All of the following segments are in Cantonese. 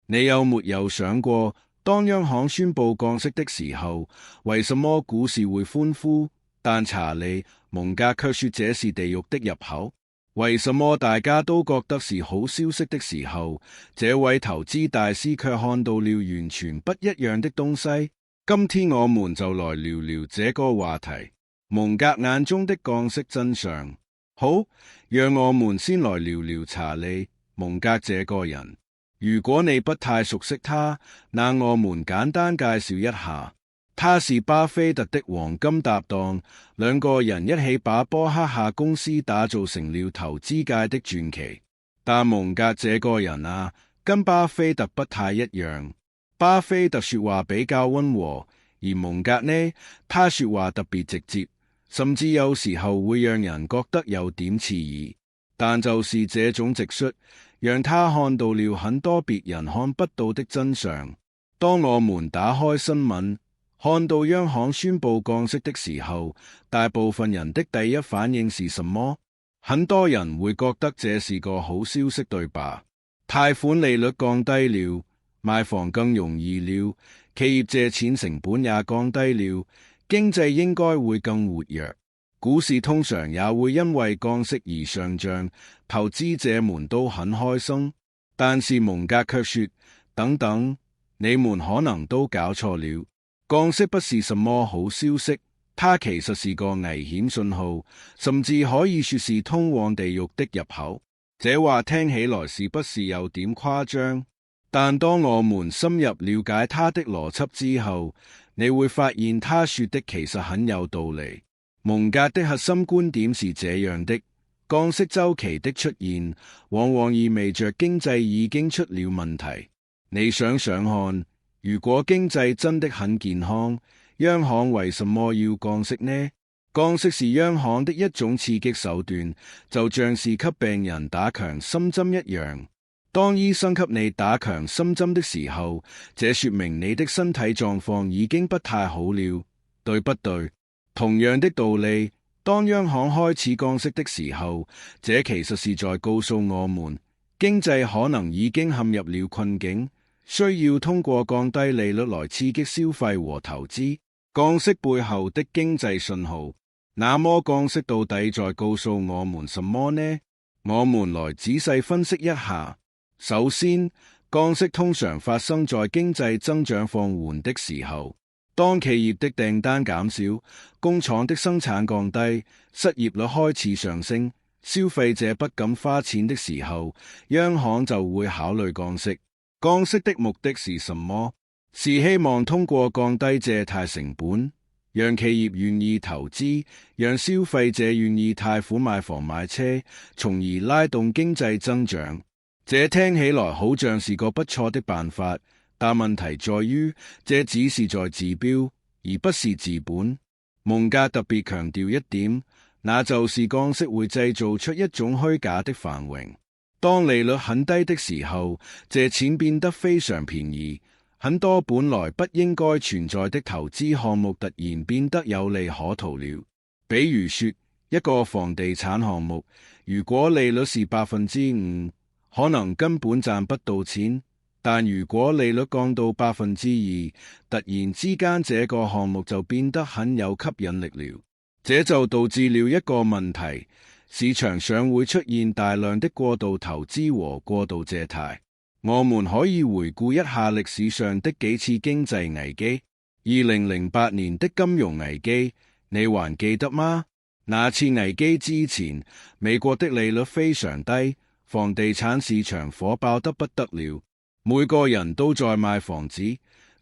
你有沒有想過，當央行宣布降息的時候，為什麼股市會歡呼？但查理·蒙格卻說這是地獄的入口。為什麼大家都覺得是好消息的時候，這位投資大師卻看到了完全不一樣的東西？今天我們就來聊聊這個話題，蒙格眼中的降息真相。好，讓我們先來聊聊查理·蒙格這個人。如果你不太熟悉他，那我們簡單介紹一下。他是巴菲特的黃金搭檔，兩個人一起把波克夏公司打造成了投資界的傳奇。但蒙格這個人啊，跟巴菲特不太一樣。巴菲特說話比較溫和，而蒙格呢，他說話特別直接，甚至有時候會讓人覺得有點刺耳。但就是這種直率，讓他看到了很多別人看不到的真相。當我們打開新聞，看到央行宣布降息的時候，大部分人的第一反應是什麼？很多人會覺得這是個好消息，對吧？貸款利率降低了，買房更容易了，企業借錢成本也降低了，經濟應該會更活躍。股市通常也會因為降息而上漲，投資者們都很開心。但是蒙格卻說：等等，你們可能都搞錯了。降息不是什麼好消息，它其實是個危險信號，甚至可以說是通往地獄的入口。這話聽起來是不是有點誇張？但當我們深入了解他的邏輯之後，你會發現他說的其實很有道理。蒙格的核心觀點是這樣的：降息週期的出現，往往意味着經濟已經出了問題。你想想看，如果經濟真的很健康，央行為什麼要降息呢？降息是央行的一種刺激手段，就像是給病人打強心針一樣。當醫生給你打強心針的時候，這說明你的身體狀況已經不太好了，對不對？同樣的道理，當央行開始降息的時候，這其實是在告訴我們，經濟可能已經陷入了困境。需要通過降低利率來刺激消費和投資。降息背後的經濟信號，那麼降息到底在告訴我們什麼呢？我們來仔細分析一下。首先，降息通常發生在經濟增長放緩的時候，當企業的訂單減少，工廠的生產降低，失業率開始上升，消費者不敢花錢的時候，央行就會考慮降息。降息的目的是什麼？是希望通過降低借貸成本，讓企業願意投資，讓消費者願意貸款買房買車，從而拉動經濟增長。這聽起來好像是個不錯的辦法，但問題在於，這只是在治標，而不是治本。蒙格特別強調一點，那就是降息會製造出一種虛假的繁榮。當利率很低的時候，借錢變得非常便宜，很多本來不應該存在的投資項目突然變得有利可圖了。比如說，一個房地產項目，如果利率是5%，可能根本賺不到錢，但如果利率降到2%，突然之間這個項目就變得很有吸引力了。這就導致了一個問題。市場上會出現大量的過度投資和過度借貸。我們可以回顧一下歷史上的幾次經濟危機。2008年的金融危機，你還記得嗎？那次危機之前，美國的利率非常低，房地產市場火爆得不得了，每個人都在賣房子，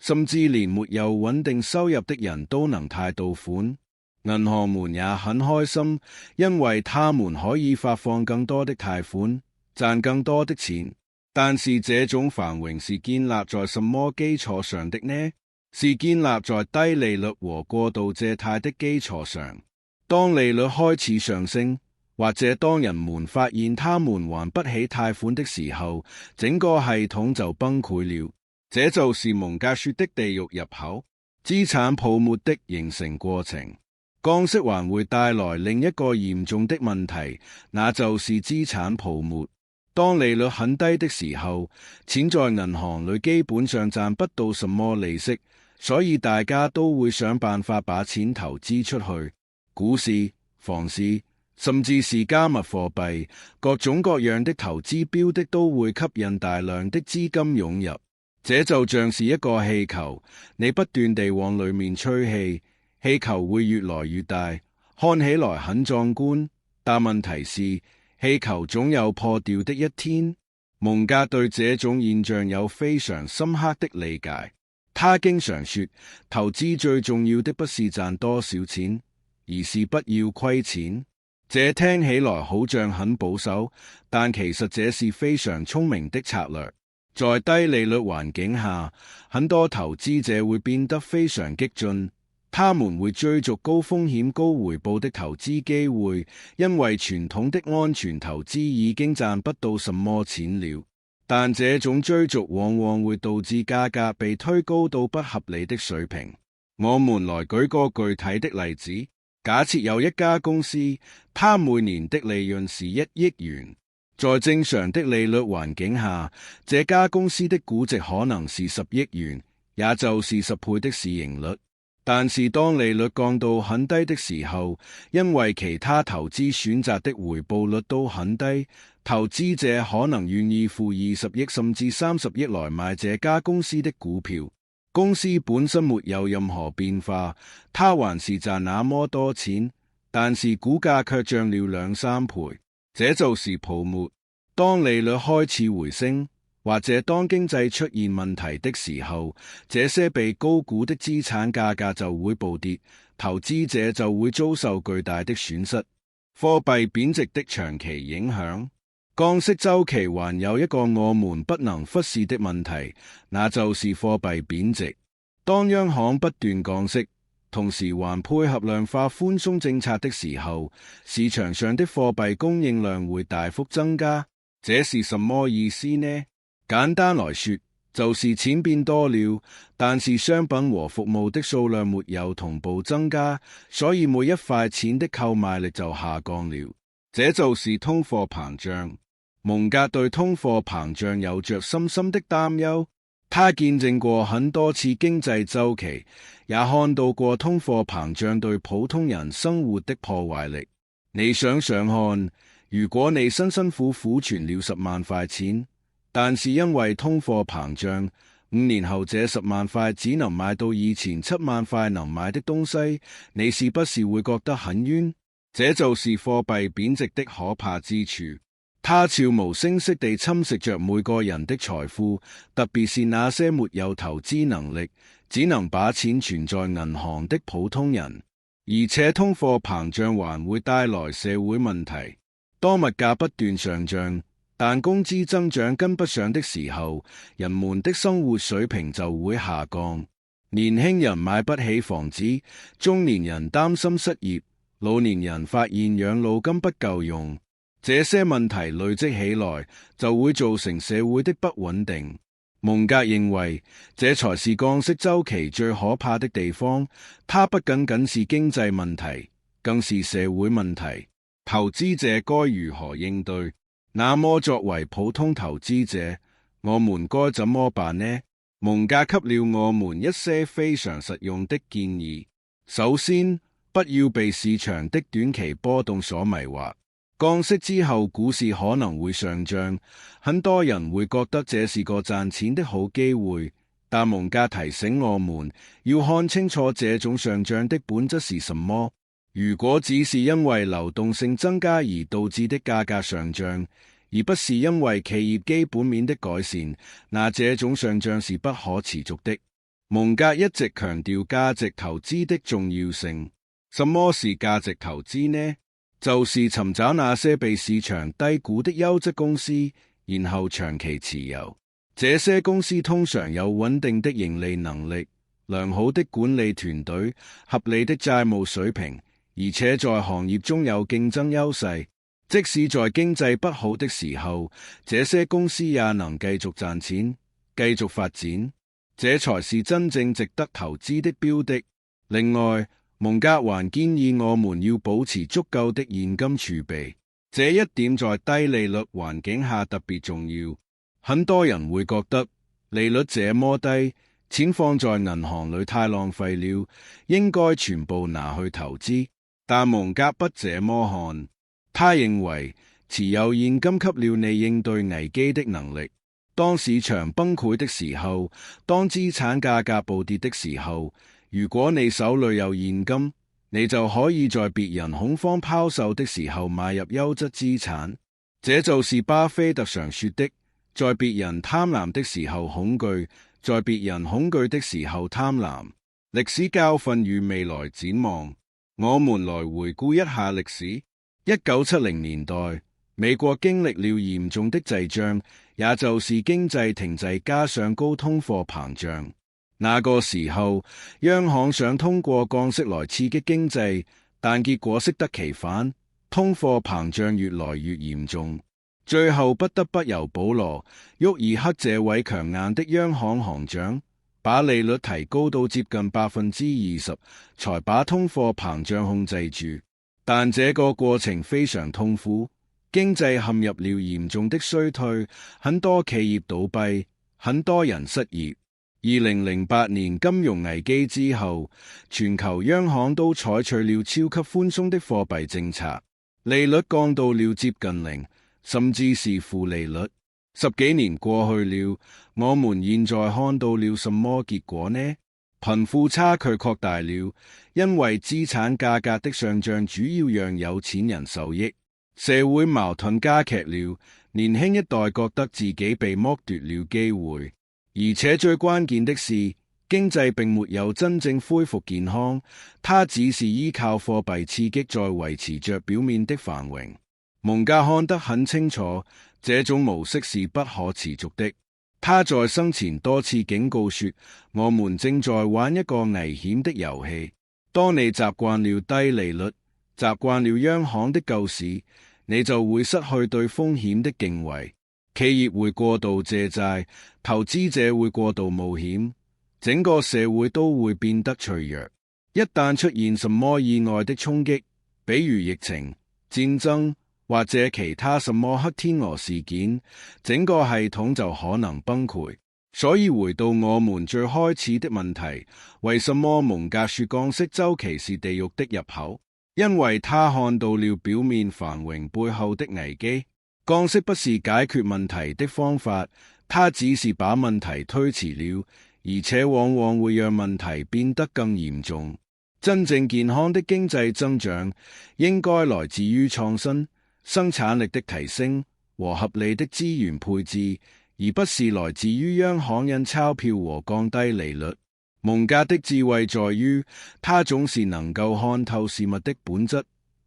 甚至連沒有穩定收入的人都能貸到款。銀行們也很開心，因為他們可以發放更多的貸款，賺更多的錢。但是這種繁榮是建立在什麼基礎上的呢？是建立在低利率和過度借貸的基礎上。當利率開始上升，或者當人們發現他們還不起貸款的時候，整個系統就崩潰了。這就是蒙格說的地獄入口，資產泡沫的形成過程。降息還會帶來另一個嚴重的問題，那就是資產泡沫。當利率很低的時候，錢在銀行裏基本上賺不到什麼利息，所以大家都會想辦法把錢投資出去，股市、房市，甚至是加密貨幣，各種各樣的投資標的都會吸引大量的資金湧入。這就像是一個氣球，你不斷地往裏面吹氣，氣球會越來越大，看起來很壯觀，但問題是，氣球總有破掉的一天。蒙格對這種現象有非常深刻的理解。他經常說，投資最重要的不是賺多少錢，而是不要虧錢。這聽起來好像很保守，但其實這是非常聰明的策略。在低利率環境下，很多投資者會變得非常激進。他們會追逐高風險高回報的投資機會，因為傳統的安全投資已經賺不到什麼錢了。但這種追逐往往會導致價格被推高到不合理的水平。我們來舉個具體的例子，假設有一家公司，它每年的利潤是1億元，在正常的利率環境下，這家公司的估值可能是10億元，也就是10倍的市盈率。但是當利率降到很低的時候，因為其他投資選擇的回報率都很低，投資者可能願意付20億甚至30億來買這家公司的股票。公司本身沒有任何變化，它還是賺那麼多錢，但是股價卻漲了2-3倍。這就是泡沫。當利率開始回升，或者當經濟出現問題的時候，這些被高估的資產價格就會暴跌，投資者就會遭受巨大的損失。貨幣貶值的長期影響。降息週期還有一個我們不能忽視的問題，那就是貨幣貶值。當央行不斷降息，同時還配合量化寬鬆政策的時候，市場上的貨幣供應量會大幅增加。這是什麼意思呢？簡單來說，就是錢變多了，但是商品和服務的數量沒有同步增加，所以每一塊錢的購買力就下降了。這就是通貨膨脹。蒙格對通貨膨脹有着深深的擔憂，他見證過很多次經濟週期，也看到過通貨膨脹對普通人生活的破壞力。你想想看，如果你辛辛苦苦存了10萬塊錢，但是因為通貨膨脹，5年後這10萬塊只能買到以前7萬塊能買的東西，你是不是會覺得很冤？這就是貨幣貶值的可怕之處，它悄無聲息地侵蝕着每個人的財富，特別是那些沒有投資能力，只能把錢存在銀行的普通人。而且通貨膨脹還會帶來社會問題，當物價不斷上漲，但工資增長跟不上的時候，人們的生活水平就會下降。年輕人買不起房子，中年人擔心失業，老年人發現養老金不夠用。這些問題累積起來，就會造成社會的不穩定。蒙格認為，這才是降息週期最可怕的地方。它不僅僅是經濟問題，更是社會問題。投資者該如何應對？那麼作為普通投資者，我們該怎麼辦呢？蒙格給了我們一些非常實用的建議。首先，不要被市場的短期波動所迷惑。降息之後，股市可能會上漲，很多人會覺得這是個賺錢的好機會。但蒙格提醒我們，要看清楚這種上漲的本質是什麼。如果只是因為流動性增加而導致的價格上漲，而不是因為企業基本面的改善，那這種上漲是不可持續的。蒙格一直強調價值投資的重要性。什麼是價值投資呢？就是尋找那些被市場低估的優質公司，然後長期持有。這些公司通常有穩定的盈利能力、良好的管理團隊、合理的債務水平，而且在行業中有競爭優勢。即使在經濟不好的時候，這些公司也能繼續賺錢、繼續發展。這才是真正值得投資的標的。另外，蒙格還建議我們要保持足夠的現金儲備。這一點在低利率環境下特別重要。很多人會覺得利率這麼低，錢放在銀行裏太浪費了，應該全部拿去投資。但蒙格不這麼看，他認為持有現金給了你應對危機的能力。當市場崩潰的時候，當資產價格暴跌的時候，如果你手裏有現金，你就可以在別人恐慌拋售的時候買入優質資產。這就是巴菲特常說的，在別人貪婪的時候恐懼，在別人恐懼的時候貪婪。歷史教訓與未來展望，我們來回顧一下歷史。1970年代，美國經歷了嚴重的滯脹，也就是經濟停滯加上高通貨膨脹。那個時候，央行想通過降息來刺激經濟，但結果適得其反，通貨膨脹越來越嚴重。最後不得不由保羅·沃爾克這位強硬的央行行長，把利率提高到接近20%，才把通貨膨脹控制住。但這個過程非常痛苦，經濟陷入了嚴重的衰退，很多企業倒閉，很多人失業。2008年金融危機之後，全球央行都採取了超級寬鬆的貨幣政策，利率降到了接近零，甚至是負利率。10幾年過去了，我們現在看到了什麼結果呢？貧富差距擴大了，因為資產價格的上漲主要讓有錢人受益。社會矛盾加劇了，年輕一代覺得自己被剝奪了機會。而且最關鍵的是，經濟並沒有真正恢復健康，它只是依靠貨幣刺激在維持着表面的繁榮。蒙格看得很清楚，這種模式是不可持續的。他在生前多次警告說，我們正在玩一個危險的遊戲。當你習慣了低利率，習慣了央行的救市，你就會失去對風險的敬畏。企業會過度借債，投資者會過度冒險，整個社會都會變得脆弱。一旦出現什麼意外的衝擊，比如疫情、戰爭或者其他什麼黑天鵝事件，整個系統就可能崩潰。所以回到我們最開始的問題，為什麼蒙格說降息週期是地獄的入口？因為他看到了表面繁榮背後的危機。降息不是解決問題的方法，它只是把問題推遲了，而且往往會讓問題變得更嚴重。真正健康的經濟增長應該來自於創新、生產力的提升和合理的資源配置，而不是來自於央行印鈔票和降低利率。蒙格的智慧在於，他總是能夠看透事物的本質，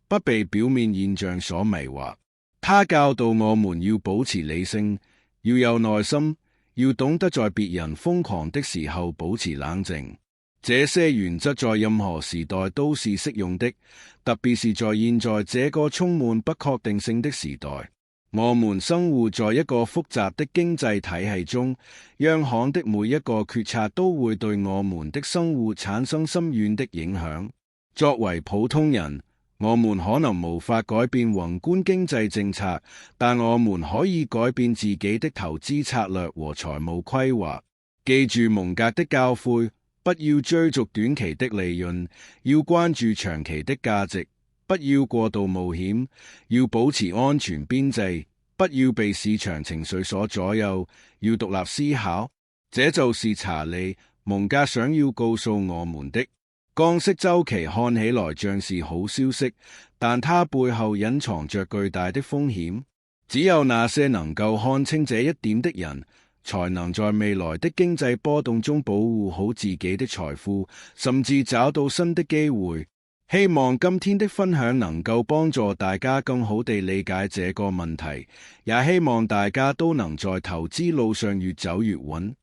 不被表面現象所迷惑。他教導我們要保持理性，要有耐心，要懂得在別人瘋狂的時候保持冷靜。這些原則在任何時代都是適用的，特別是在現在這個充滿不確定性的時代。我們生活在一個複雜的經濟體系中，央行的每一個決策都會對我們的生活產生深遠的影響。作為普通人，我們可能無法改變宏觀經濟政策，但我們可以改變自己的投資策略和財務規劃。記住蒙格的教誨，不要追逐短期的利潤，要關注長期的價值，不要過度冒險，要保持安全邊際，不要被市場情緒所左右，要獨立思考。這就是查理·蒙格想要告訴我們的。降息週期看起來像是好消息，但它背後隱藏着巨大的風險。只有那些能夠看清這一點的人，才能在未來的經濟波動中保護好自己的財富，甚至找到新的機會。希望今天的分享能夠幫助大家更好地理解這個問題，也希望大家都能在投資路上越走越穩。